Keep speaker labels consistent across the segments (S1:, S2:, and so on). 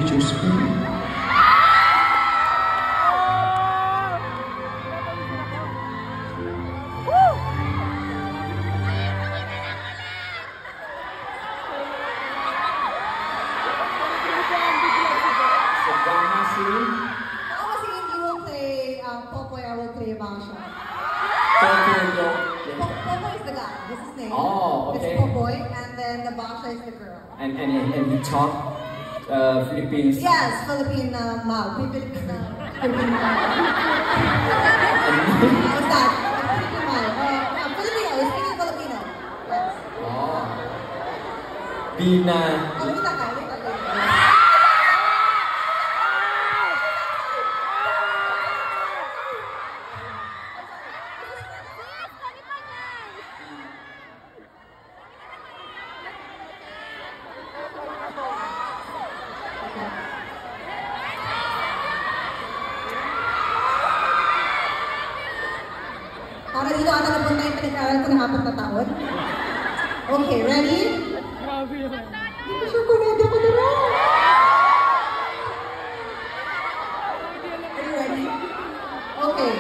S1: pictures ko.
S2: Popoy, I will play Basha.
S1: Popoy
S2: is the guy. This is his name.
S1: Oh, okay.
S2: It's Popoy, and then the Basha is the girl.
S1: And he talk Philippines.
S2: Yes, Philippine Mal. Philippine Mal. How's that? Philippine Mal. Filipino. He's speaking Filipino. Yes.
S1: Oh. Bina.
S2: Ulit ka. Para dito ata napunta yung pinag-aaral ko na 4 na taon. Okay, ready?
S3: Grabe naman.
S2: Hindi ko sure kung ready ako na rin. Are you ready? Okay.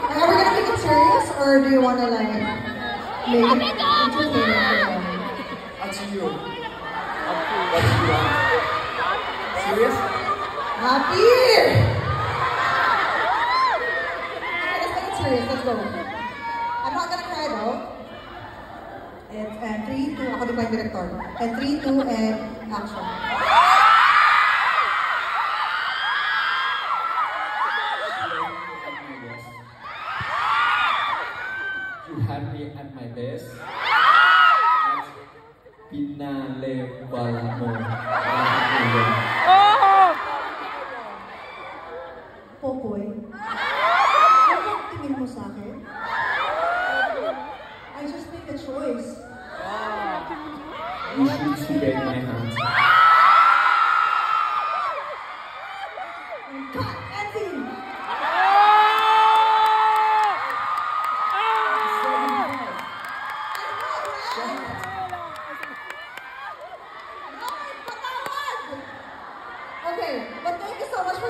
S2: Are we gonna make it serious or do you wanna like make it entertaining?
S1: Up to you. What do you want? Serious?
S2: Happy! Let's go. I'm not gonna cry though. And 3, 2, ako di ba yung director? And 3, 2, and action.
S1: You had me at my best. Pinalebal mo.
S2: Popoy. Tingin mo sa akin? I just make a choice.
S1: You should shake my hand.
S2: Cut! Ending! Okay, but thank you so much for